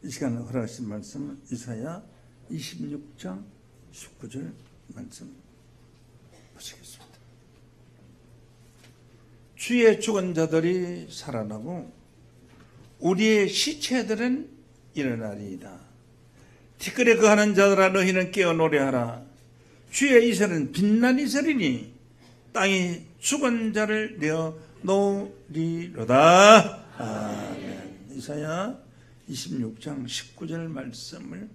이 시간 허락하신 말씀은 이사야 26장 19절 말씀 보시겠습니다. 주의 죽은 자들이 살아나고 우리의 시체들은 일어나리이다. 티끌에 거하는 자들아 너희는 깨어 노래하라. 주의 이슬은 빛난 이슬이니 땅이 죽은 자를 내어 놓으리로다. 아멘. 이사야 26장 19절 말씀을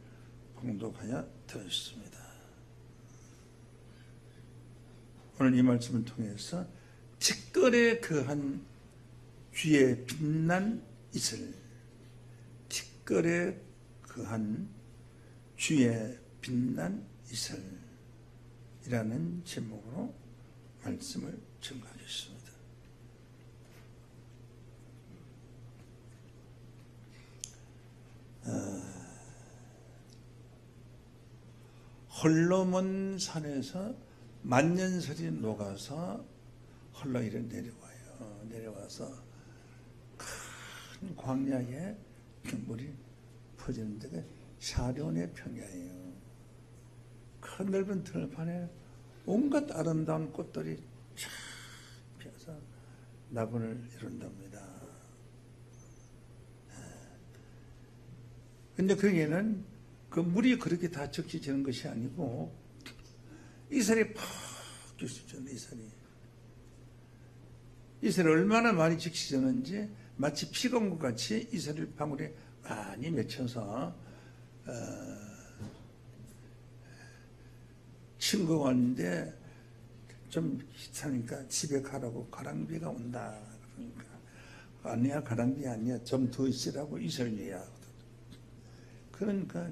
공독하여 들었습니다. 오늘 이 말씀을 통해서 티끌에 거한 주의 빛난 이슬, 티끌에 거한 주의 빛난 이슬이라는 제목으로 말씀을 전가하겠습니다. 헐러먼 산에서 만년설이 녹아서 헐러 이래 내려와요. 내려와서 큰 광야에 물이 퍼지는 데가 샤론의 평야예요. 큰 넓은 들판에 온갖 아름다운 꽃들이 쫙 피어서 낙원을 이룬답니다. 근데 거기에는 그 물이 그렇게 다 적시지는 것이 아니고 이슬이 팍 적시잖아요. 이슬이 얼마나 많이 적시졌는지 마치 피가 온 것 같이 이슬을 방울에 많이 맺혀서 친구가 왔는데 좀 싫다니까 집에 가라고 가랑비가 온다. 그러니까 아니야, 가랑비 아니야, 좀 더 있으라고 이슬비야. 그러니까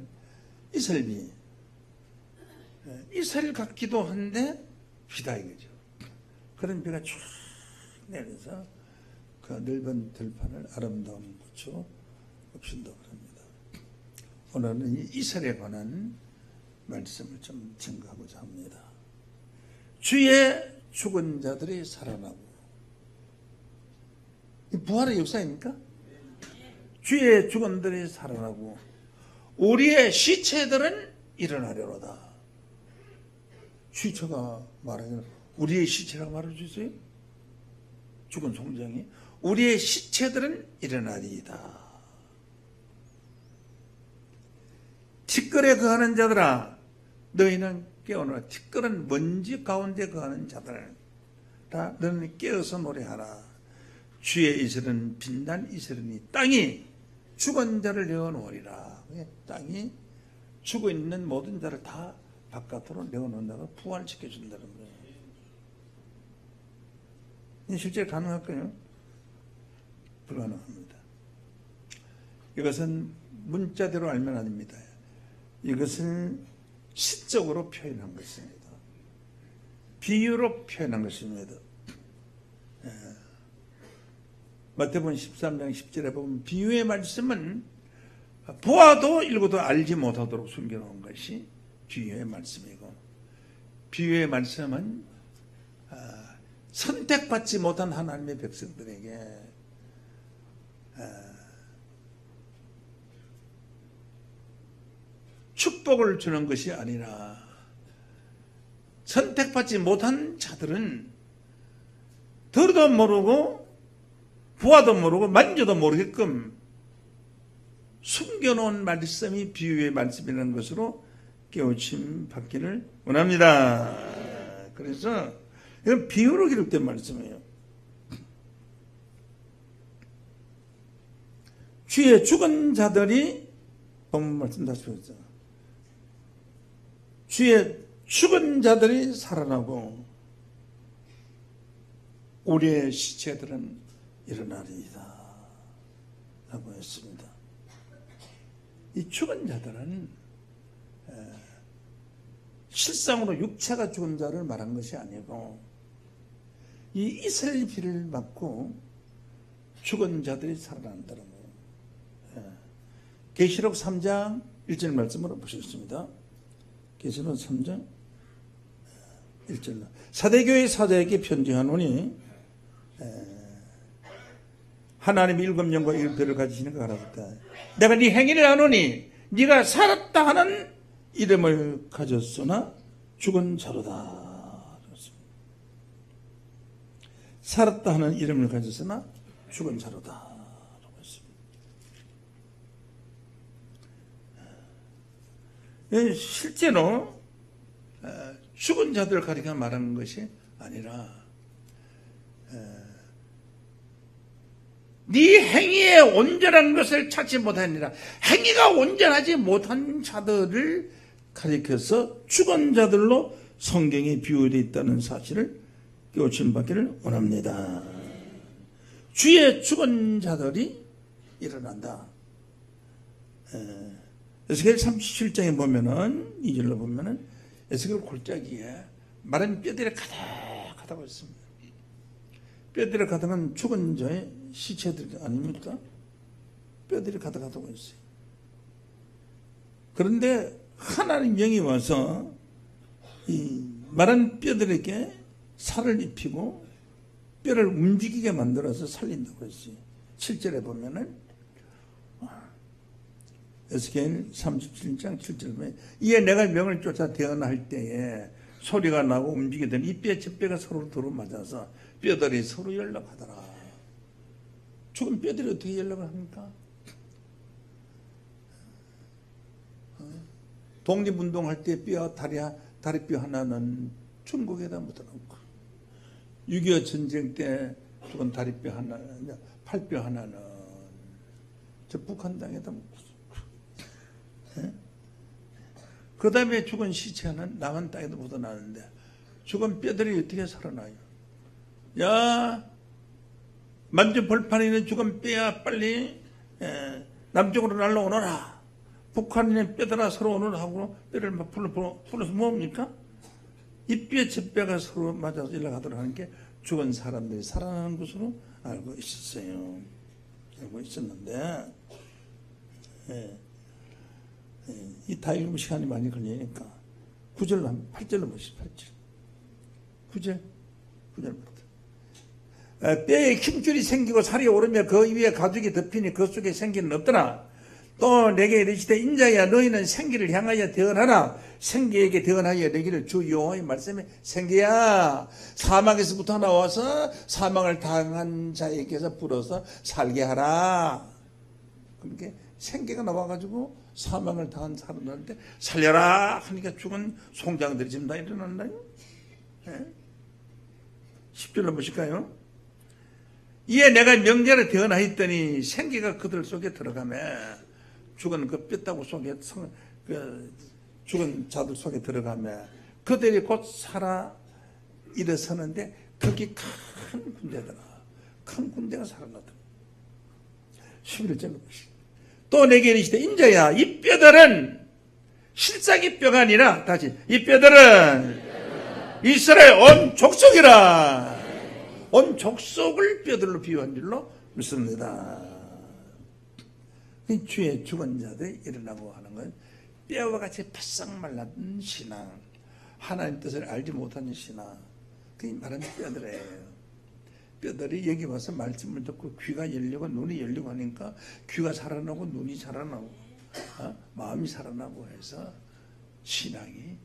이슬비, 이슬 같기도 한데 비다 이거죠. 그런 비가 쭉 내려서 그 넓은 들판을 아름다운 꽃으로 엎신다고 합니다. 오늘은 이 이슬에 관한 말씀을 좀 증거하고자 합니다. 주의 죽은 자들이 살아나고, 이 부활의 역사입니까? 주의 죽은 자들이 살아나고 우리의 시체들은 일어나려로다. 시체가 말하면 우리의 시체라고 말해주세요. 죽은 송장이 우리의 시체들은 일어나리이다. 티끌에 거하는 자들아 너희는 깨어노라. 티끌은 먼지 가운데 거하는 자들 다 너는 깨어서 노래하라. 주의 이슬은 빛난 이슬이니 땅이 죽은 자를 내어놓으리라. 땅이 죽어 있는 모든 자를 다 바깥으로 내어놓는다고 부활시켜준다는 거예요. 실제 가능할까요? 불가능합니다. 이것은 문자대로 알면 아닙니다. 이것은 시적으로 표현한 것입니다. 비유로 표현한 것입니다. 마태복음 13장 10절에 보면 비유의 말씀은 보아도 읽어도 알지 못하도록 숨겨놓은 것이 비유의 말씀이고, 비유의 말씀은 선택받지 못한 하나님의 백성들에게 축복을 주는 것이 아니라 선택받지 못한 자들은 들어도 모르고 보아도 모르고 만져도 모르게끔 숨겨놓은 말씀이 비유의 말씀이라는 것으로 깨우침 받기를 원합니다. 그래서 이건 비유로 기록된 말씀이에요. 주의 죽은 자들이 본문 말씀 다시 보죠. 주의 죽은 자들이 살아나고 우리의 시체들은 일어나리이다 라고 했습니다. 이 죽은 자들은 실상으로 육체가 죽은 자를 말한 것이 아니고 이 이슬비를 맞고 죽은 자들이 살아난다는 거예요. 계시록 3장 1절 말씀으로 보셨습니다. 계시록 3장 1절 사대교회 사자에게 편지하노니 하나님이 일곱 영과 일별을 가지시는 것 같았다. 내가 네 행위를 아노니 네가 살았다 하는 이름을 가졌으나 죽은 자로다. 살았다 하는 이름을 가졌으나 죽은 자로다. 실제로 죽은 자들 가리켜 말하는 것이 아니라 네 행위에 온전한 것을 찾지 못하니라. 행위가 온전하지 못한 자들을 가리켜서 죽은 자들로 성경에 비유되어 있다는 사실을 깨우침 받기를 원합니다. 주의 죽은 자들이 일어난다. 에스겔 37장에 보면은 2절로 보면은 에스겔 골짜기에 마른 뼈들이 가득하다고 했습니다. 뼈들이 가득한 죽은 자의 시체들 아닙니까? 뼈들이 가득하다고 했어요. 그런데 하나님 영이 와서 이 마른 뼈들에게 살을 입히고 뼈를 움직이게 만들어서 살린다고 했어요. 7절에 보면은 에스겔 37장 7절 보면 이에 내가 명을 쫓아 대언할 때에 소리가 나고 움직이던 이 뼈 저 뼈가 서로 맞아서 뼈들이 서로 연락하더라. 죽은 뼈들이 어떻게 연락을 합니까? 독립운동할 때 다리뼈 하나는 중국에다 묻어놓고 6.25 전쟁 때 죽은 다리뼈 하나는 팔뼈 하나는 저 북한 땅에다 묻고 그 다음에 죽은 시체는 남한 땅에도 묻어나는데 죽은 뼈들이 어떻게 살아나요? 야, 만주 벌판에 있는 죽은 뼈야 빨리 남쪽으로 날라오너라. 북한에 있는 뼈들아 서로 오너라 하고 뼈를 막 풀어서 뭡니까? 이 뼈 저 뼈가 서로 맞아서 연락하도록 하는 게 죽은 사람들이 살아나는 것으로 알고 있었어요. 알고 있었는데 이 다 읽으면 시간이 많이 걸리니까 9절로 한번 8절로 보시죠. 8절 9절부터 뼈에 힘줄이 생기고 살이 오르며 그 위에 가죽이 덮이니 그 속에 생기는 없더라. 또 내게 이르시되 인자야 너희는 생기를 향하여 대언하라. 생기에게 대언하여 내기를 주 여호와의 말씀에 생기야 사망에서부터 나와서 사망을 당한 자에게서 불어서 살게 하라. 그렇게 생기가 나와가지고 사망을 당한 사람들한테 살려라 하니까 죽은 송장들이 지금 다 일어난다요. 10절로 보실까요? 이에 내가 명제를 대언하였더니 생기가 그들 속에 들어가며 죽은 그 뼈다구 속에 죽은 자들 속에 들어가며 그들이 곧 살아 일어서는데 거기 큰 군대더라. 큰 군대가 살아나더라. 11절로 보시죠. 또 내게 이르시되 인자야 이 뼈들은 실상의 뼈가 아니라 다시 이 뼈들은 이스라엘 온 족속이라. 온 족속을 뼈들로 비유한 줄로 믿습니다. 주의 죽은 자들이 일어나고 하는 건 뼈와 같이 바싹 말랐던 신앙, 하나님 뜻을 알지 못하는 신앙, 그게 말하는 뼈들이에요. 뼈들이 여기 와서 말씀을 듣고 귀가 열리고 눈이 열리고 하니까 귀가 살아나고 눈이 살아나고 마음이 살아나고 해서 신앙이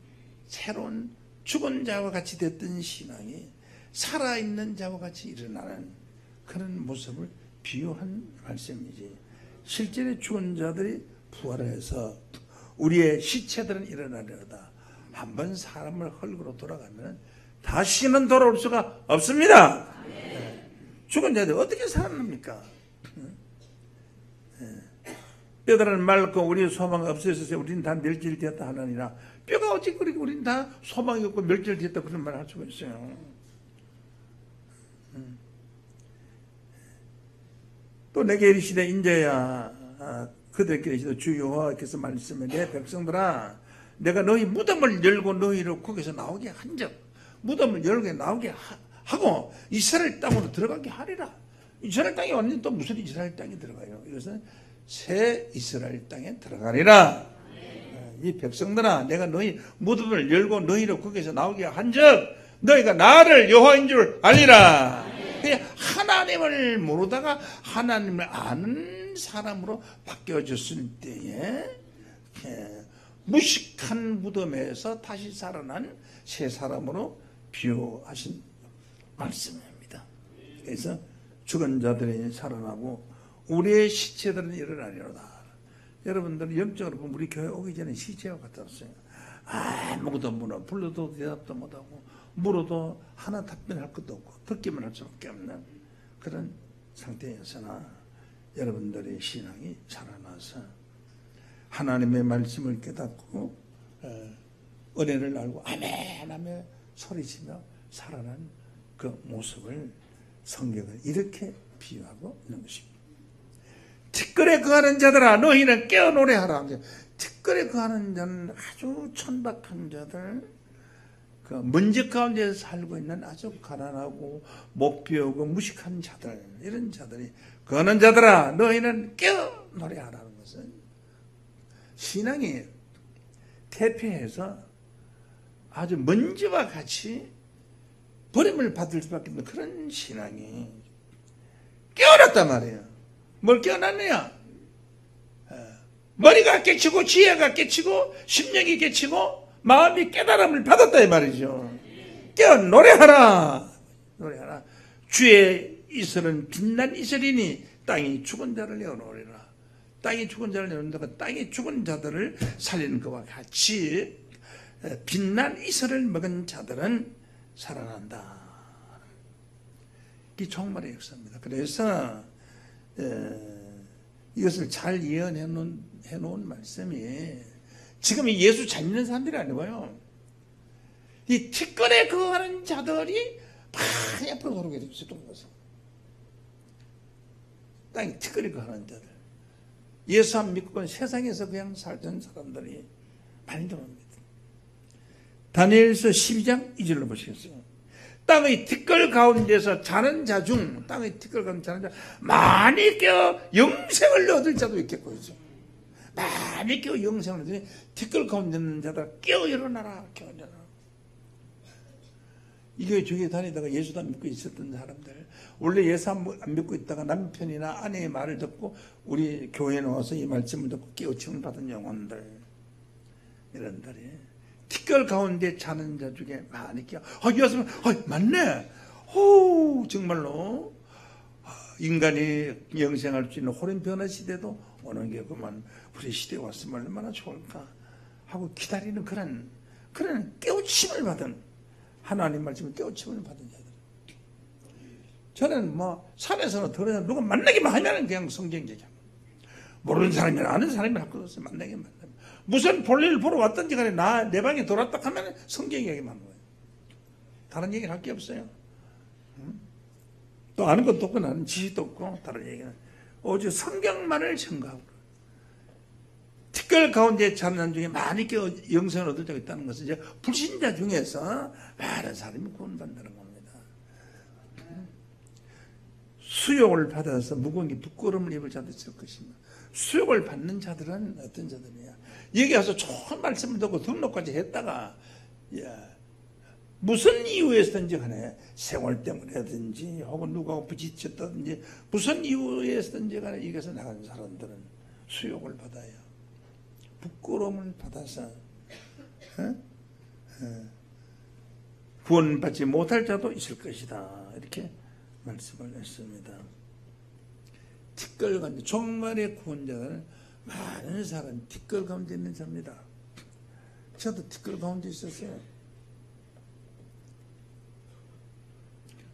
새로운 죽은 자와 같이 됐던 신앙이 살아있는 자와 같이 일어나는 그런 모습을 비유한 말씀이지. 실제로 죽은 자들이 부활해서 우리의 시체들은 일어나려다 한번 사람을 흙으로 돌아가면 다시는 돌아올 수가 없습니다. 죽은 자들이 어떻게 살아납니까? 뼈들은 맑고 우리의 소망이 없어졌어요. 우리는 다 멸절되었다 하느니라. 뼈가 어찌 그렇게 우리는 다 소망이 없고 멸절되었다 그런 말을 할 수가 있어요. 또 내게 이르시되 인자야 그들에게 이르시되 주 여호와께서 말씀해 내 백성들아 내가 너희 무덤을 열고 너희를 거기서 나오게 한 적 무덤을 열고 나오게 하고 이스라엘 땅으로 들어가게 하리라. 이스라엘 땅에 왔는데 또 무슨 이스라엘 땅에 들어가요? 이것은 새 이스라엘 땅에 들어가리라. 이 백성들아 내가 너희 무덤을 열고 너희를 거기서 나오게 한 적 너희가 나를 여호와인 줄 알리라. 그냥 하나님을 모르다가 하나님을 아는 사람으로 바뀌어졌을 때에 무식한 무덤에서 다시 살아난 새 사람으로 비유하신 말씀입니다. 그래서 죽은 자들이 살아나고 우리의 시체들은 일어나리로다. 여러분들은 영적으로 보면 우리 교회 오기 전에 시체와 같았어요. 아무것도 물어 불러도 대답도 못하고 물어도 하나 답변할 것도 없고 듣기만 할 수밖에 없는 그런 상태였으나 여러분들의 신앙이 살아나서 하나님의 말씀을 깨닫고 은혜를 알고 아멘 하며 소리치며 살아난 그 모습을 성경은 이렇게 비유하고 있는 것입니다. 티끌에 거하는 자들아 너희는 깨어 노래하라. 티끌에 거하는 자는 아주 천박한 자들, 그 먼지 가운데 살고 있는 아주 가난하고 못 배우고 무식한 자들, 이런 자들이 거하는 자들아 너희는 깨어 노래하라는 것은 신앙이 퇴폐해서 아주 먼지와 같이 버림을 받을 수밖에 없는 그런 신앙이 깨어났단 말이에요. 뭘 깨어났느냐? 머리가 깨치고 지혜가 깨치고 심령이 깨치고 마음이 깨달음을 받았다 이 말이죠. 깨어 노래하라. 노래하라. 주의 이슬은 빛난 이슬이니 땅이 죽은 자를 내어놓으리라. 땅이 죽은 자를 내어놓는다가 땅이 죽은 자들을 살리는 것과 같이 빛난 이슬을 먹은 자들은 살아난다. 이 종말의 역사입니다. 그래서 이것을 잘 예언해 놓은 말씀이 지금 예수 잘 믿는 사람들이 아니고요. 이 티끌에 거하는 자들이 막 옆으로 오르게 되었어요. 땅에 티끌에 거하는 자들. 예수 안 믿고 세상에서 그냥 살던 사람들이 많이 들어옵니다. 다니엘서 12장 2절로 보시겠어요. 땅의 티끌 가운데서 자는 자 중, 땅의 티끌 가운데 자는 자, 많이 깨어 영생을 얻을 자도 있겠고, 많이 깨어 영생을 얻으니, 티끌 가운데 있는 자들, 깨어 일어나라, 깨어 일어나라. 이 교회 주위에 다니다가 예수도 안 믿고 있었던 사람들, 원래 예수 안 믿고 있다가 남편이나 아내의 말을 듣고, 우리 교회에 나와서 이 말씀을 듣고 깨우침을 받은 영혼들, 이런들이. 티끌 가운데 자는 자 중에 많이 깨어. 이었으면, 맞네. 정말로. 인간이 영생할 수 있는 호른 변화 시대도 오는 게 그만 우리 시대에 왔으면 얼마나 좋을까 하고 기다리는 그런 깨우침을 받은, 하나님 말씀을 깨우침을 받은 자들. 저는 산에서는 들어서 누가 만나기만 하면 그냥 성경 얘기합니다. 모르는 사람이나 아는 사람이 할 것 없어요. 만나기만 하면. 무슨 볼일을 보러 왔든지 간에 내 방에 들어왔다 하면 성경 얘기만 하는 거예요. 다른 얘기를 할 게 없어요. 또 아는 것도 없고 나는 지식도 없고 다른 얘기는 오직 성경만을 증거하고 티끌 가운데 자는 중에 많이 영생을 얻을 자가 있다는 것은 이제 불신자 중에서 많은 사람이 구원받는다는 겁니다. 수욕을 받아서 무거운 부끄러움을 입을 자도 있을 것입니다. 수욕을 받는 자들은 어떤 자들이냐? 여기 와서 좋은 말씀을 듣고 등록까지 했다가 무슨 이유에서든지 간에 생활 때문에든지 혹은 누구하고 부딪혔다든지 무슨 이유에서든지 간에 이것에 나가는 사람들은 수욕을 받아요. 부끄러움을 받아서 구원받지 못할 자도 있을 것이다. 이렇게 말씀을 했습니다. 티끌 가운데 종말의 구원자는 많은 사람 티끌 가운데 있는 자입니다. 저도 티끌 가운데 있었어요.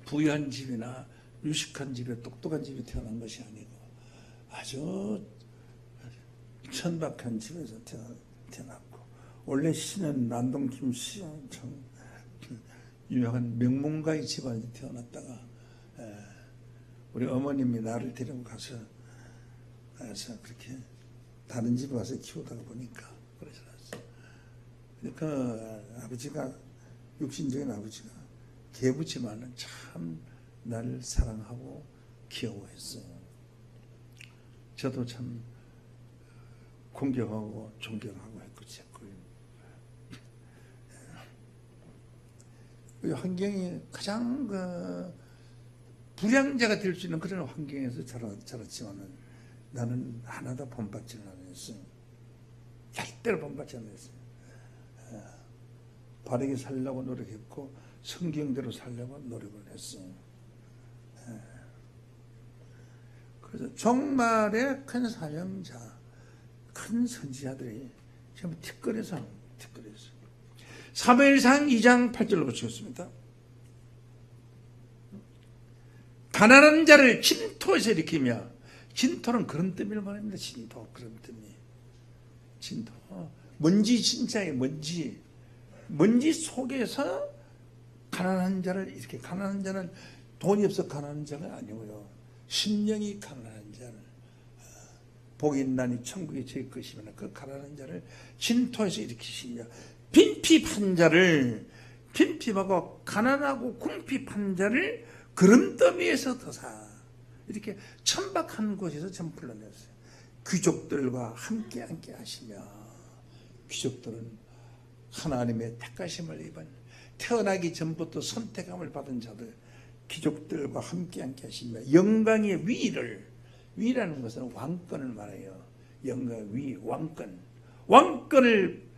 부유한 집이나 유식한 집에 똑똑한 집에 태어난 것이 아니고 아주 천박한 집에서 태어났고 원래 씨는 난동 김씨 참 유명한 명문가의 집안에 태어났다가 우리 어머님이 나를 데리고 가서 그렇게 다른 집에 와서 키우다가 보니까 그러지 않았어. 그 아버지가 육신적인 아버지가 계부지만은 참 나를 사랑하고 귀여워했어요. 저도 참 공경하고 존경하고 했고요. 그 환경이 가장 불량자가 될 수 있는 그런 환경에서 자랐지만은 나는 하나도 본받지는 않았어요. 절대로 본받지 않았어요. 바르게 살려고 노력했고 성경대로 살려고 노력을 했어요. 그래서 종말의 큰 사명자, 큰 선지자들이 전부 티끌에서 사무엘상 2장 8절로 보시겠습니다. 가난한 자를 진토에서 일으키며, 진토는 그런 뜻을 말합니다. 진토, 그런 뜻이. 진토. 먼지 진짜예요, 먼지. 먼지 속에서 가난한 자를 이렇게, 가난한 자는 돈이 없어 가난한 자가 아니고요. 심령이 가난한 자를, 복이 있나니 천국이 제 것이면 그 가난한 자를 진토에서 일으키시며, 빈핍한 자를, 빈핍하고 가난하고 궁핍한 자를 그름더미에서 더사, 이렇게 천박한 곳에서 전 불러냈어요. 귀족들과 함께 하시며, 귀족들은 하나님의 택하심을 입은, 태어나기 전부터 선택함을 받은 자들, 귀족들과 함께 하시며, 영광의 위라는 것은 왕권을 말해요. 영광의 위, 왕권을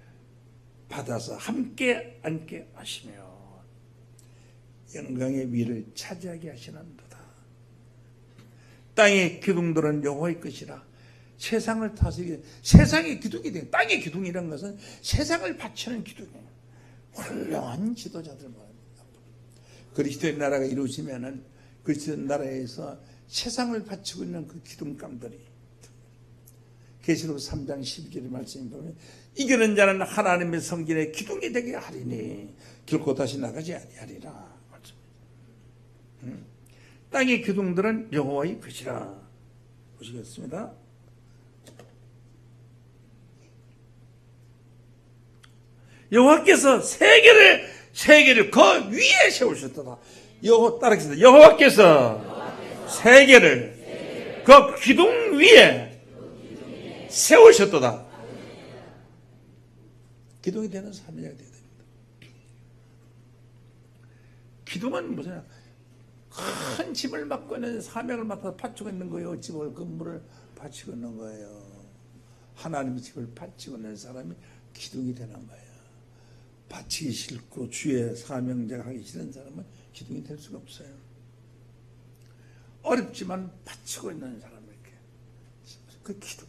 받아서 함께 하시며 영광의 위를 차지하게 하시는도다. 땅의 기둥들은 여호와의 것이라. 세상을 다스리게, 세상의 기둥이 된, 땅의 기둥이라는 것은 세상을 바치는 기둥이에요. 훌륭한 지도자들 말입니다. 그리스도의 나라가 이루어지면은 그리스도의 나라에서 세상을 바치고 있는 그 기둥감들이, 계시록 3장 12절의 말씀에 보면 이기는 자는 하나님의 성전의 기둥이 되게 하리니 결코 다시 나가지 아니하리라. 땅의 기둥들은 여호와의 것이라. 보시겠습니다. 여호와께서 세계를 그 위에 세우셨도다. 따라하겠습니다. 여호와께서 세계를 그 기둥 위에 세우셨도다. 기둥이 되는 사명자가 되어야 됩니다. 기둥은 무슨 큰 짐을 맡고 있는, 사명을 맡아서 바치고 있는 거예요. 집을, 건물을 바치고 있는 거예요. 하나님의 집을 바치고 있는 사람이 기둥이 되는 거예요. 바치기 싫고 주의 사명자가 하기 싫은 사람은 기둥이 될 수가 없어요. 어렵지만 바치고 있는 사람에게 그 기둥,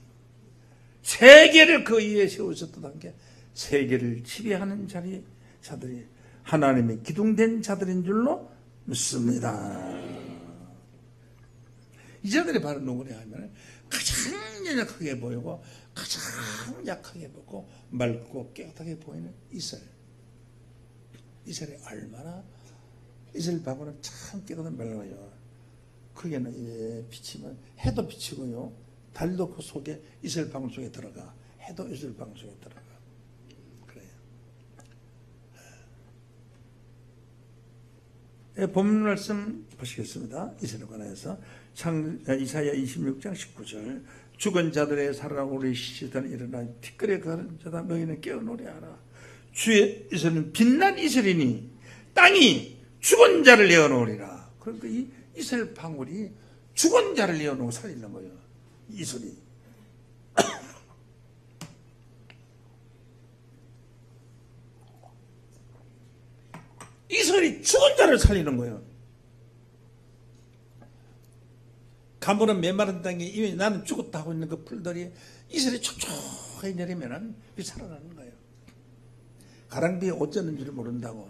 세계를 그 위에 세우셨다는 게 세계를 지배하는 자들이 하나님의 기둥된 자들인 줄로 믿습니다. 이 자들이 바로 누구냐 하면 가장 연약하게 보이고 가장 약하게 보고 맑고 깨끗하게 보이는 이스라엘. 이스라엘이 얼마나, 이스라엘 방울은 참 깨끗한 맑아요. 거기에는 이제 비치면 해도 비치고요, 달도 그 속에 이스라엘 방울 속에 들어가, 해도 이스라엘 방울 속에 들어가. 본문 말씀 보시겠습니다. 이스라엘 관해서 이사야 26장 19절. 죽은 자들의 살아나고 우리 시시던 일어나 티끌에 가는 자다 너희는 깨어 노래하라. 주의 이스라엘은 빛난 이스라엘이니 땅이 죽은 자를 내어놓으리라. 그러니까 이 이스라엘 방울이 죽은 자를 내어놓고 살리는 거예요. 이 소리. 이스라엘이 죽은 자를 살리는 거예요. 가물은 메마른 땅에 이미 나는 죽었다 하고 있는 그 풀들이 이스라엘이 촉촉하게 내리면은 살아나는 거예요. 가랑비에 옷 젖는 줄 모른다고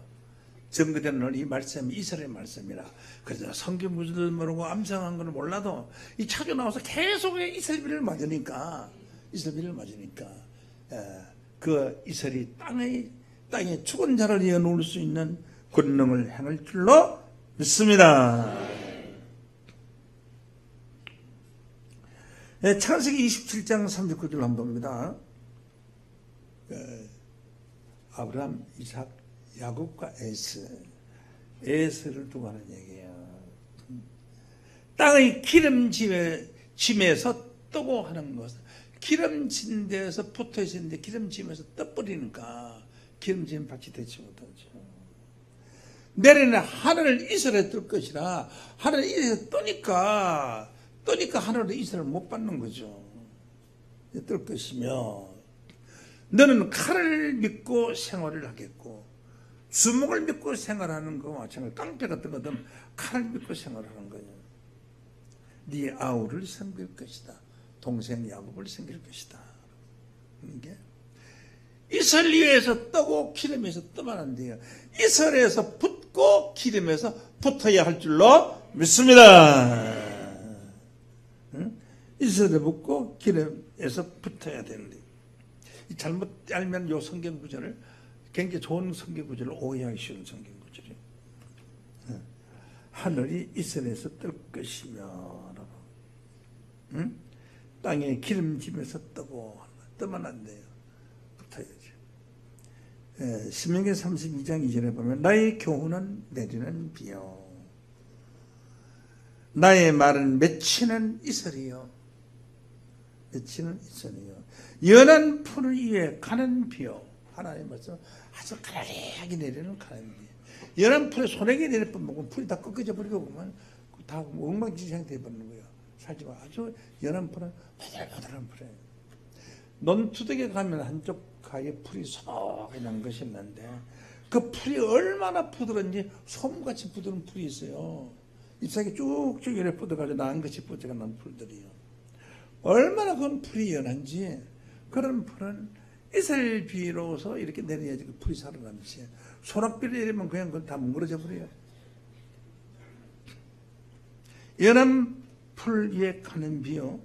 정거되는 이 말씀이 이스라엘 말씀이라. 그래서 성경 구절도 모르고 암송한 걸 몰라도 이 차교 나와서 계속 이스라엘을 맞으니까 그 이스라엘이 땅에 죽은 자를 이어놓을 수 있는 권능을 행할 줄로 믿습니다. 창세기 27장 39절 한번 봅니다. 아브라함, 이삭, 야곱과 에스를 두고 하는 얘기예요. 땅의 기름짐에서 뜨고 하는 것. 기름진 데에서 붙어 있었는데 기름짐에서 떠버리니까 기름짐 받지 되지 못하죠. 내려는 하늘을 이스라엘에 뜰 것이라. 하늘을 이스라엘에 뜨니까 하늘을 이스라엘을 못 받는 거죠. 뜰 것이며, 너는 칼을 믿고 생활을 하겠고, 주먹을 믿고 생활하는 거와 마찬가지로 깡패 같은 거든 칼을 믿고 생활하는 거예요. 네 아우를 섬길 것이다. 동생 야곱을 섬길 것이다. 이게 이스라엘에서 뜨고 기름에서 뜨면 안 돼요. 이스라엘에서 붙고 기름에서 붙어야 할 줄로 믿습니다. 이스라엘에 붙고 기름에서 붙어야 되는데, 잘못 알면 요 성경 구절을, 굉장히 좋은 성경 구절을 오해하기 쉬운 성경 구절이에요. 하늘이 이스라엘에서 뜰 것이며, 땅에 기름짐에서 뜨면 안 돼요. 붙어야죠. 신명기 32장 2절에 보면 나의 교훈은 내리는 비요, 나의 말은 맺히는 이슬이요, 맺히는 이슬이요, 연한 풀 위에 가는 비요. 하나님 말씀 아주 가라리하게 내리는 가는 비. 연한 풀에 소나기 내릴 뻔 먹으면 풀이 다 꺾어져 버리고 보면 다 엉망진창 되어버리는 거예요. 살지가 아주 연한 풀은 바들바들한 풀이에요. 논투덕에 가면 한쪽 가에 풀이 소하게 난 것이 있는데, 그 풀이 얼마나 부드러운지 솜같이 부드러운 풀이 있어요. 잎사귀 쭉쭉 이렇게 뻗어가지고 나은 것이 뻗어가 난 풀들이요. 얼마나 그건 풀이 연한지. 그런 풀은 이슬 비로서 이렇게 내려야지 그 풀이 살아남지. 소낙비를 내리면 그냥 그건 다 뭉그러져 버려요. 연한 풀 위에 가는 비요,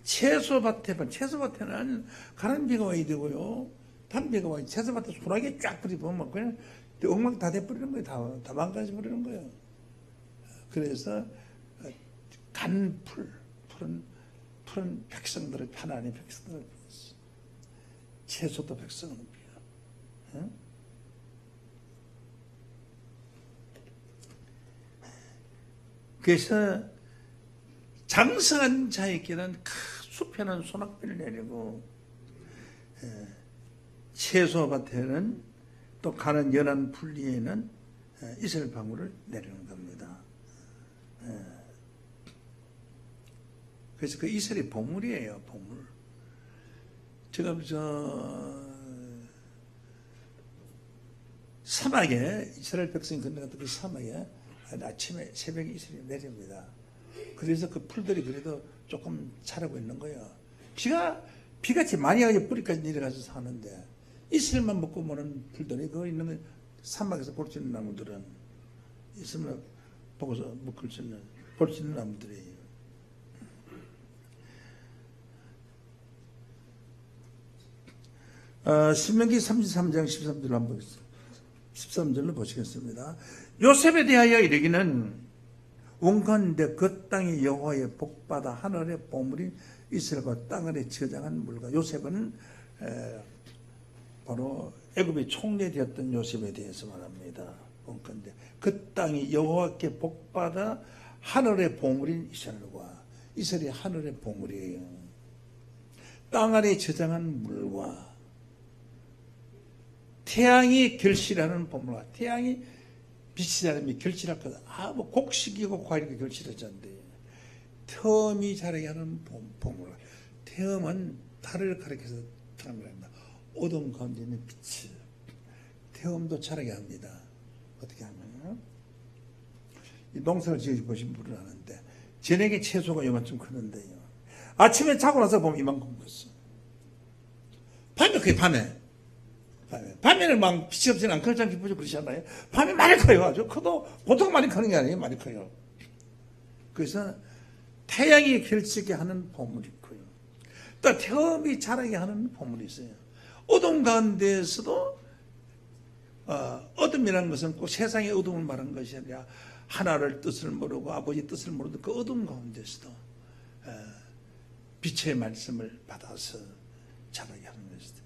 채소밭에는 가는 비가 와야 되고요, 단비가 와야, 채소밭에 소나기 쫙 들이보면 그냥 엉망 다 돼버리는 거예요. 다 망가져 버리는 거예요. 그래서 간 풀은 백성들을, 하나님의 백성들을 불렀어. 채소도 백성을 불러. 응? 그래서 장성한 자에게는 숲에는 소낙비를 내리고, 채소밭에는 또 가는 연한 풀 위에는 이슬방울을 내리는 겁니다. 그래서 그 이슬이 보물이에요, 보물. 제가 사막에, 이스라엘 백성이 건너갔던 그 사막에 아침에 새벽에 이슬이 내립니다. 그래서 그 풀들이 그래도 조금 자라고 있는 거예요. 비같이 많이 와서 뿌리까지 내려가서 사는데, 이슬만 먹고 모는 풀들이 그 있는 사막에서 볼 수 있는 나무들은 이슬만 보고서 먹을 수 있는, 볼 수 있는 나무들이에요. 신명기 33장 13절로 한번 13절로 보시겠습니다. 요셉에 대하여 이르기는 원컨대 그 땅이 여호와의 복받아 하늘의 보물인 이스라엘과 땅 아래 저장한 물과. 요셉은 바로 애굽의 총리되었던 요셉에 대해서 말합니다. 원컨대 그 땅이 여호와께 복받아 하늘의 보물인 이스라엘과, 이스라엘이 하늘의 보물이에요. 땅 아래 저장한 물과 태양이 결실하는 보물과, 태양이 빛이 자라면 결실할 거다. 뭐 곡식이고 과일이고 결실하잖아요. 태음이 자라게 하는 보물. 태음은 달을 가리켜서 사람이랍니다. 어둠 가운데 있는 빛을. 태음도 자라게 합니다. 어떻게 하면, 이 농사를 지어보신 분은 아는데, 전에게 채소가 이만큼 크는데요, 아침에 자고 나서 보면 이만큼 컸어. 밤에 커요, 밤에는 막 빛이 없지는 않고 기쁘죠, 그렇지 않나요? 밤에 많이 커요. 아주 커도 보통 많이 크는 게 아니에요. 많이 커요. 그래서 태양이 결실하게 하는 보물이 있고요, 또 태음이 자라게 하는 보물이 있어요. 어둠 가운데에서도 어둠이라는 것은 꼭 세상의 어둠을 말하는 것이 아니라 하나를 뜻을 모르고 아버지 뜻을 모르는 그 어둠 가운데서도 빛의 말씀을 받아서 자라게 하는 것이다.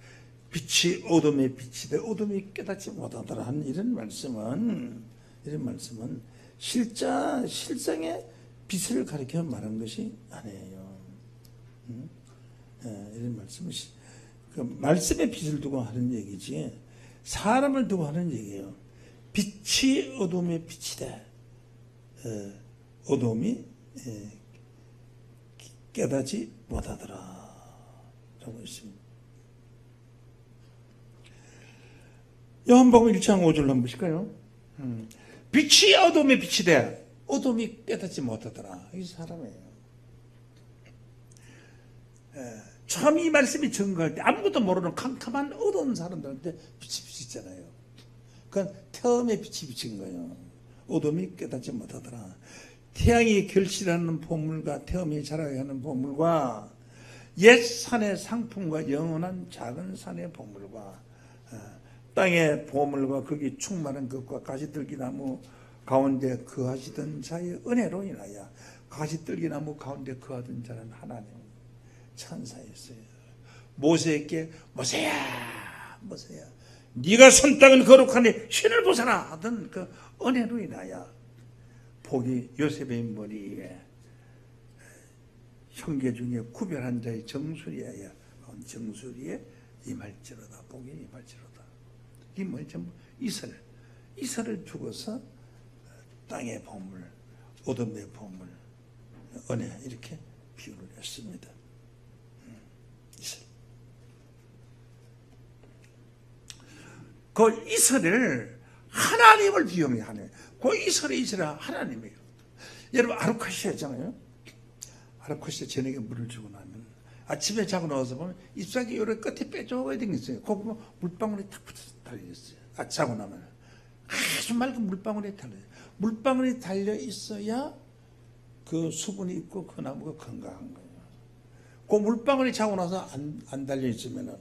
빛이 어둠의 빛이 되 어둠이 깨닫지 못하더라 하는 이런 말씀은 실상의 빛을 가리켜 말한 것이 아니에요. 이런 말씀은 그 말씀의 빛을 두고 하는 얘기지 사람을 두고 하는 얘기예요. 빛이 어둠의 빛이다. 어둠이 깨닫지 못하더라 라고 있습니다. 요한복음 1장 5절 한번 보실까요? 빛이 어둠의 빛이 돼. 어둠이 깨닫지 못하더라. 이 사람이에요. 처음 이 말씀이 증거할 때 아무것도 모르는 캄캄한 어두운 사람들한테 빛이 비치잖아요. 그건 태음의 빛이 비친 거예요. 어둠이 깨닫지 못하더라. 태양이 결실하는 보물과 태음이 자라가는 보물과 옛 산의 상품과 영원한 작은 산의 보물과 땅의 보물과 거기 충만한 것과 가시들기나무 가운데 거하시던 자의 은혜로 인하여 가시들기나무 가운데 거하던 자는 하나님 천사였어요. 모세에게 모세야 모세야 네가 선 땅은 거룩하니 신을 벗어라 하던 그 은혜로 인하여 복이 요셉의 머리에 형제 중에 구별한 자의 정수리에 임할지로다. 복이 임할지로다. 이 뭐냐 전부 이슬을 죽어서 땅의 보물, 어둠의 보물, 은혜 이렇게 비유를 했습니다. 이슬. 그 이슬을 하나님을 비유하네. 그 이슬이 하나님이에요. 여러분 아르카시아잖아요. 아르카시아 저녁에 물을 주고 나면 아침에 자고 나와서 보면 잎사귀 요래 끝에 빼줘야 되겠어요. 거기 보면 물방울이 탁 붙어서 달려있어요. 자고 나면 아주 맑은 물방울이 달려요. 물방울이 달려 있어야 그 수분이 있고 그 나무가 건강한 거예요. 그 물방울이 자고 나서 안 달려 있으면은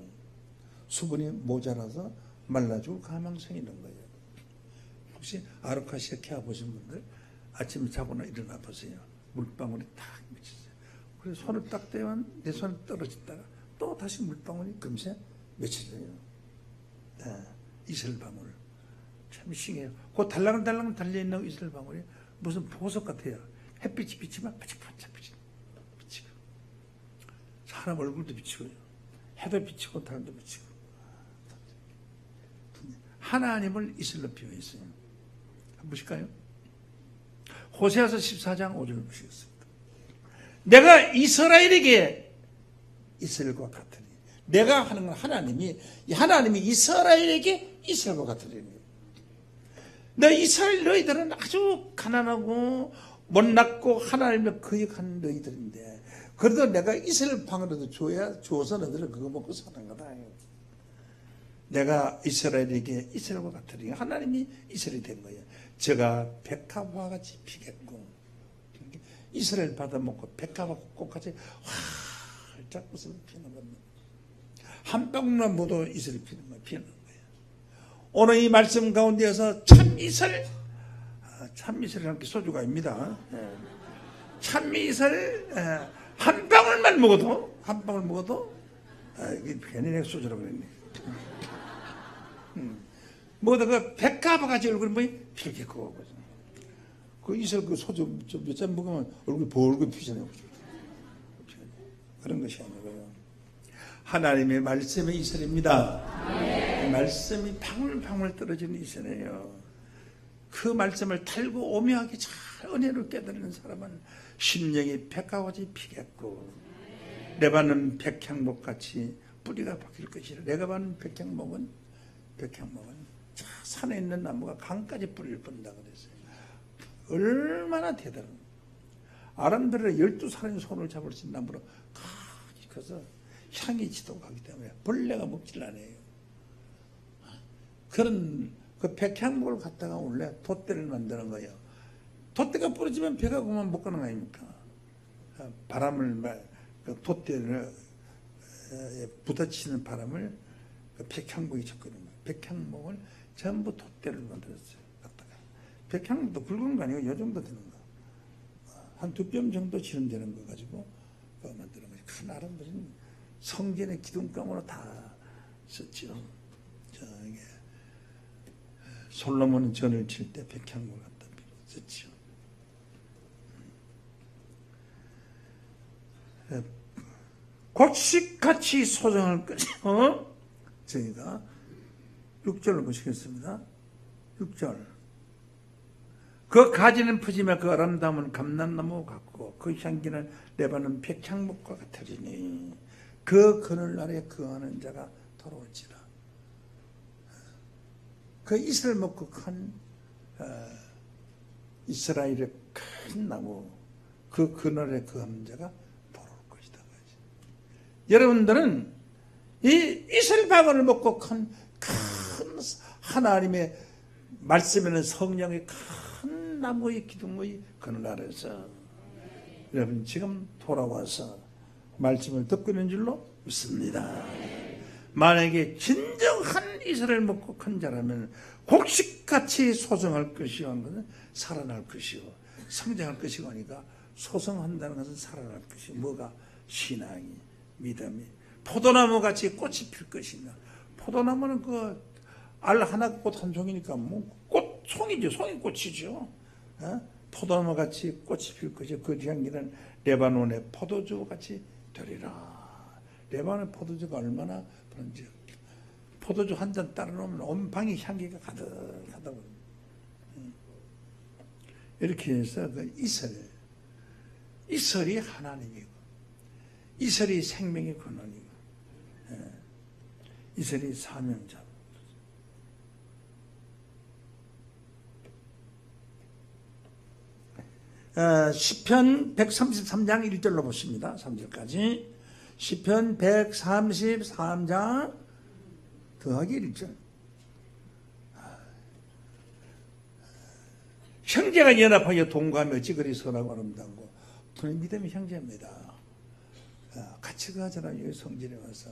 수분이 모자라서 말라지고 가망성이 있는 거예요. 혹시 아르카시아 케아 보신 분들 아침에 자고나 일어나 보세요. 물방울이 탁 맺혔어요. 그래서 손을 딱 대면 내 손이 떨어졌다가 또 다시 물방울이 금세 맺혀져요. 네, 이슬방울. 참 신기해요. 그 달랑달랑 달려있는 이슬방울이 무슨 보석 같아요. 햇빛이 비치면 반짝반짝 비치고 사람 얼굴도 비치고요. 해도 비치고 달도 비치고 하나님을 이슬로 비유했어요. 한번 보실까요? 호세아서 14장 5절 보시겠습니다. 내가 이스라엘에게 이슬과 같으니 내가 하는 건 하나님이 이스라엘에게 이슬과 같으니 이스라엘 너희들은 아주 가난하고 못났고 하나님을 거역한 너희들인데 그래도 내가 이스라엘 방으로도 줘서 너희들은 그거 먹고 사는 거다. 내가 이스라엘에게 이스라엘과 같으니 하나님이 이스라엘이 된 거예요. 제가 백합화 같이 피겠고 이스라엘 받아먹고 백합화 꽃같이 활짝 웃으며 피는 겁니다. 한 방울만 모두 이스라엘 피는 거예요. 오늘 이 말씀 가운데에서 참이슬이라는 게 소주가 아닙니다. 참이슬 한 방울만 먹어도 이게 괜히 내가 소주라고 그랬네. 먹다가 백합화 같이 얼굴이 뭐 피겠고 그 이슬 그 소주 몇 잔 먹으면 얼굴이 벌겋게 피잖아요. 그런 것이 아니고요. 하나님의 말씀의 이슬입니다. 말씀이 방울방울 떨어지는 이슬이에요. 그 말씀을 달고 오묘하게 잘 은혜를 깨달는 사람은 심령이 백합같이 피겠고 내가 받는 백향목같이 뿌리가 바뀔 것이라. 내가 받는 백향목은 산에 있는 나무가 강까지 뿌리를 뻗는다 그랬어요. 얼마나 대단한 아람들의 12사람의 손을 잡을 수 있는 나무로 가지 커서 향이 지독하기 때문에 벌레가 먹질 않아요. 그런 그 백향목을 갖다가 원래 돛대를 만드는 거예요. 돛대가 부러지면 배가 그만 못 가는 거 아닙니까? 바람을 그 돛대를 부딪히는 바람을 그 백향목이 쳤거든요. 백향목을 전부 돛대를 만들었어요. 갖다가 백향목도 굵은 거 아니고 이 정도 되는 거. 한 2뼘 정도 지름되는 거 가지고 만드는 거예요. 큰 아름들은 성전의 기둥감으로 다 썼죠. 이게 솔로몬은 전을 칠 때 백향목을 갖다 썼죠. 곡식같이 소정할 것이요. 저희가 6절을 보시겠습니다. 6절. 그 가지는 푸지며 그 아름다움은 감람나무 같고 그 향기는 레바논 백향목과 같으리니 그 그늘 아래 거하는 자가 돌아올지라. 그 이슬을 먹고 큰 이스라엘의 큰 나무 그 그늘에 거하는 자가 돌아올 것이다. 여러분들은 이 이슬방울을 먹고 큰 하나님의 말씀에는 성령의 큰 나무의 기둥의 그늘 아래서 여러분 지금 돌아와서 말씀을 듣고 있는 줄로 믿습니다. 만약에 진정한 이스라엘 먹고 큰 자라면 곡식같이 소성할 것이요 하는 것은 살아날 것이요 성장할 것이고 하니까 소성한다는 것은 살아날 것이 뭐가 신앙이 믿음이 포도나무같이 꽃이 필 것이며 포도나무는 그 알 하나 꽃 한 송이니까 뭐 꽃 송이죠. 송이꽃이죠. 포도나무같이 꽃이 필 것이요 그 향기는 레바논의 포도주같이 되리라. 레바논 포도주가 얼마나 그런지 포도주 한 잔 따라 놓으면 온 방이 향기가 가득하다고. 이렇게 해서 그 이슬이 하나님이고 이슬이 생명의 근원이고 이슬이 사명자. 시편 133장 1절로 보십니다. 3절까지. 시편 133장 더하기 1절. 형제가 연합하여 동거하며 어찌 그리 선하고 아름다고. 그는 믿음의 형제입니다. 같이 가잖아요. 성전에 와서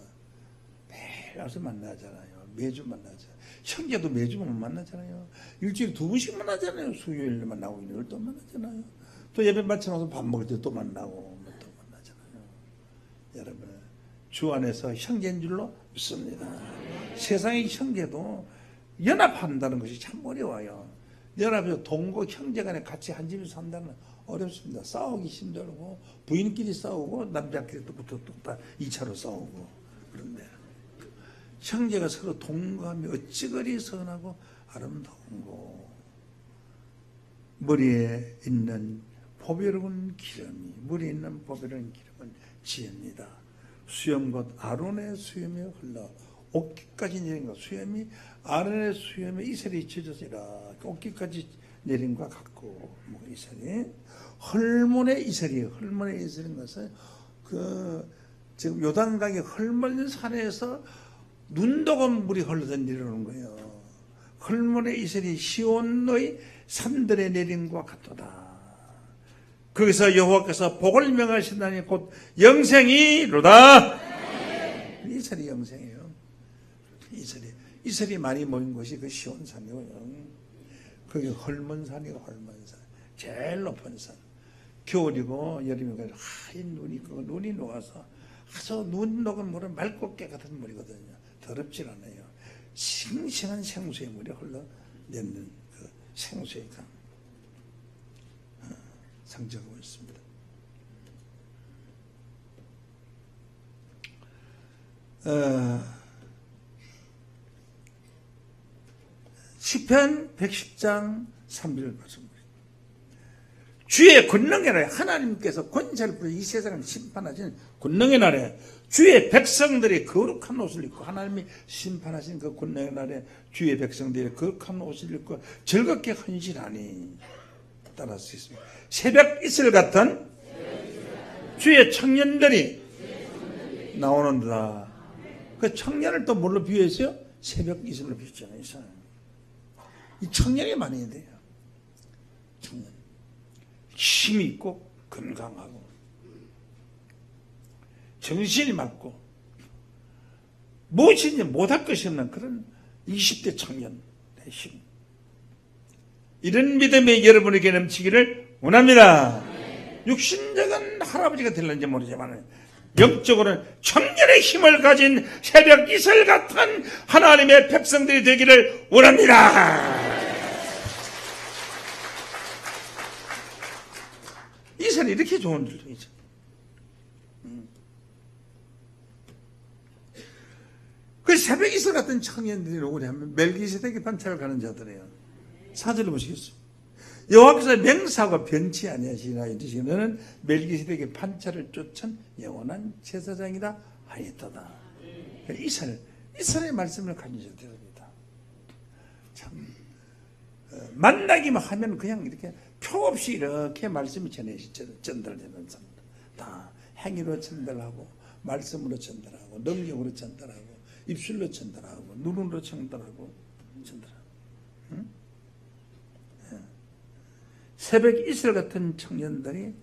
매일 와서 만나잖아요. 매주 만나잖아요. 형제도 매주 못 만나잖아요. 일주일에 2번씩 만나잖아요. 수요일에 만나고 일요일 또 만나잖아요. 또 예배 마치면서 밥 먹을 때 또 만나고 또 만나잖아요. 여러분 주 안에서 형제인 줄로 믿습니다. 세상의 형제도 연합한다는 것이 참 어려워요. 연합해서 동거 형제간에 같이 한 집에서 산다는 건 어렵습니다. 싸우기 힘들고 부인끼리 싸우고 남자끼리 또 붙어 또 2차로 싸우고. 그런데 형제가 서로 동거하며 어찌 그리 선하고 아름다운고. 머리에 있는 보배로운 기름이 머리에 있는 보배로운 기름은 지혜입니다. 수염 곧 아론의 수염이 흘러 옷깃까지 내린 것. 수염이 아론의 수염에 이슬이 젖어지라. 옷깃까지 내린 것 같고 뭐 이슬이 헐몬의 이슬이에요. 헐몬의 이슬인 것은 지금 요단강의 헐몬 산에서 눈독은 물이 흘러서 내려오는 거예요. 헐몬의 이슬이 시온의 산들에 내린 것 같도다. 거기서 여호와께서 복을 명하신다니 곧 영생이로다. 이슬이 영생이에요. 이슬이 많이 모인 곳이 그 시온산이고요. 그게 헐몬산이고 헐몬산. 제일 높은 산. 겨울이고 여름이고 하얀 눈이 있고 눈이 녹아서 아주 눈 녹은 물은 맑고 깨끗한 물이거든요. 더럽질 않아요. 싱싱한 생수의 물이 흘러내는 그 생수의 강. 상징하고 있습니다. 시편 110장 3절 말씀입니다. 주의 권능의 날에 하나님께서 권세를 부려 이 세상을 심판하신 권능의 날에 주의 백성들이 거룩한 옷을 입고 하나님이 심판하신 그 권능의 날에 주의 백성들이 거룩한 옷을 입고 즐겁게 헌신하니 따라할 수 있습니다. 새벽 이슬 같은 주의 청년들이 나오는다. 그 청년을 또 뭘로 비유했어요? 새벽 이슬로 비유했잖아요. 이 청년이 많이 돼요. 청년. 힘이 있고 건강하고 정신이 맑고 무엇인지 못할 것이 없는 그런 20대 청년의 힘. 이런 믿음이 여러분에게 넘치기를 원합니다. 육신적인 할아버지가 될는지 모르지만 영적으로는 청년의 힘을 가진 새벽 이슬 같은 하나님의 백성들이 되기를 원합니다. 이슬이 이렇게 좋은 줄도 있죠. 그 새벽 이슬 같은 청년들이 누구냐 하면 멜기세덱의 반차를 가는 자들이에요. 4절을 보시겠어요? 여호와께서 맹세하고 변치 아니하시나 이르시기를 너는 멜기세덱의 판차를 쫓은 영원한 제사장이라 하였도다. 이스라엘의 말씀을 가지셔야 됩니다. 참 만나기만 하면 그냥 이렇게 표 없이 이렇게 말씀이 전달되는 사람. 다 행위로 전달하고 말씀으로 전달하고 능력으로 전달하고 입술로 전달하고 눈으로 전달하고 응? 새벽 이슬 같은 청년들이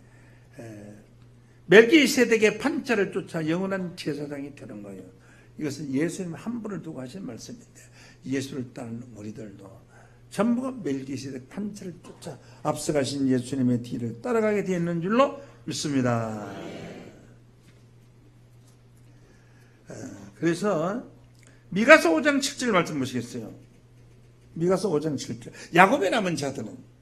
멜기세덱의 판차를 쫓아 영원한 제사장이 되는 거예요. 이것은 예수님 한 분을 두고 하신 말씀인데 예수를 따르는 우리들도 전부가 멜기세덱 판차를 쫓아 앞서가신 예수님의 뒤를 따라가게 되어 있는 줄로 믿습니다. 그래서 미가서 5장 7절 말씀 보시겠어요? 미가서 5장 7절. 야곱의 남은 자들은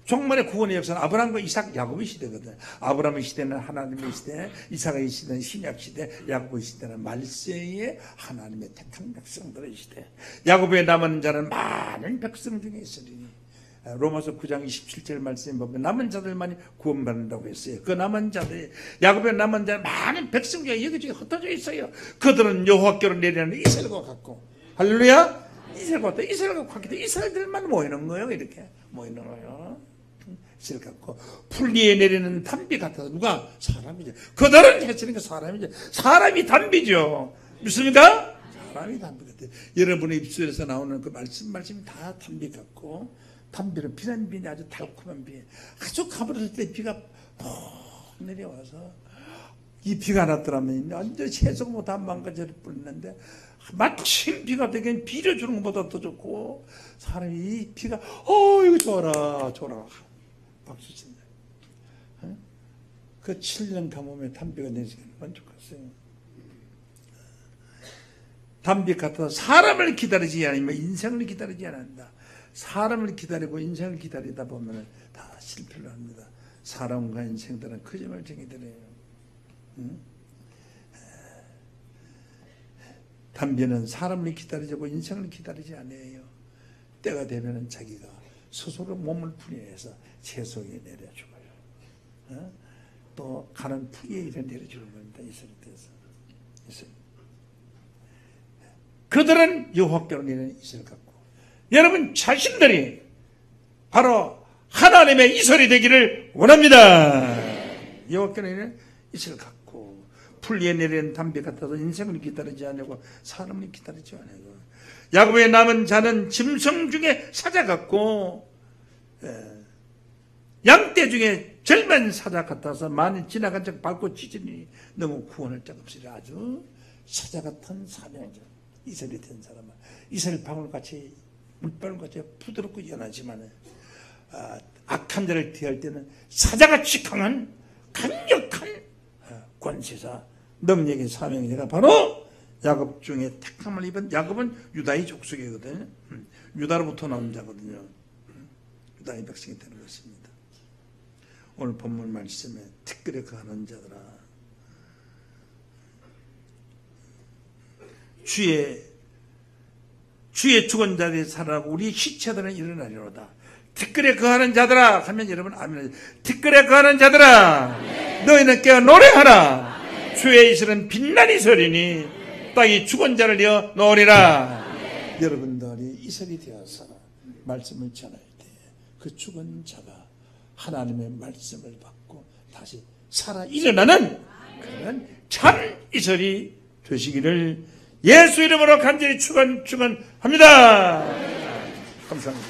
종말의 구원의 역사는 아브라함과 이삭, 야곱의 시대거든. 아브라함의 시대는 하나님의 시대, 이삭의 시대는 신약 시대, 야곱의 시대는 말세의 하나님의 택한 백성들의 시대. 야곱의 남은 자는 많은 백성 중에 있으리니. 로마서 9장 27절 말씀에 보면 남은 자들만이 구원받는다고 했어요. 그 남은 자들, 야곱의 남은 자 많은 백성 중에 여기저기 흩어져 있어요. 그들은 여호와께로 내려는 이스라엘과 같고, 할렐루야. 이스라엘과 같기도 이스라엘들만 모이는 거예요. 이렇게 모이는 거예요. 이스라엘 같고 풀리에 내리는 담비 같아서 누가? 사람이죠. 그들은 했으니까 사람이죠. 사람이 담비죠. 믿습니까? 사람이 담비 같아요. 여러분의 입술에서 나오는 그 말씀이 다 담비 같고, 담비는 비는 비는 아주 달콤한 비, 아주 가버렸을 때 비가 푹 내려와서 이 비가 났더라면 완전 채소가 다 망가져를 뿌렸는데 마침 비가 되긴 비를 주는 것보다 더 좋고, 사람이 이 비가 이거 좋아라 박수 친다. 그 7년 가뭄에 담비가 내리시면 만족했어요. 담비 같아서 사람을 기다리지 않으면 인생을 기다리지 않는다. 사람을 기다리고 인생을 기다리다 보면 다 실패를 합니다. 사람과 인생들은 거짓말 쟁이들이에요. 담비는 사람을 기다리고 인생을 기다리지 않아요. 때가 되면 자기가 스스로 몸을 풀이해서 채소에 내려 죽어요. 또 가는 풀이에 이래 내려주는 겁니다. 이스라엘에서. 그들은 여호와께로 내리는 이스라엘 같고, 여러분 자신들이 바로 하나님의 이스라엘이 되기를 원합니다. 여호와께로 내리는 이스라엘 같고, 풀리에 내리는 담비 같아서 인생을 기다리지 않고 사람을 기다리지 않고, 야곱의 남은 자는 짐승 중에 사자 같고, 양떼 중에 젊은 사자 같아서 많이 지나간 적 밟고 찢으니 너무 구원할 적 없으리라. 아주 사자 같은 사명이죠. 이스라엘이 된 사람은 이스라엘 방울같이 물방울같이 부드럽고 연하지만 악한 자를 대할 때는 사자같이 강한 강력한 권세자 능력의 사명이가 바로 야곱 중에 택함을 입은, 야곱은 유다의 족속이거든요. 유다로부터 나온 자거든요. 유다의 백성이 되는 것입니다. 오늘 본문 말씀에 특별히 거하는 자들아, 주의 죽은 자들이 살아나고 우리 시체들은 일어나리로다. 티끌에 거하는 자들아 하면 여러분 아멘. 티끌에 거하는 자들아, 너희는 깨어 노래하라. 주의 이슬은 빛나니 서리니 땅이 죽은 자를 이어 놓으리라. 여러분들이 이슬이 되어서 말씀을 전할 때 그 죽은 자가 하나님의 말씀을 받고 다시 살아 일어나는 그런 참 이슬이 되시기를 예수 이름으로 간절히 축원합니다. 감사합니다.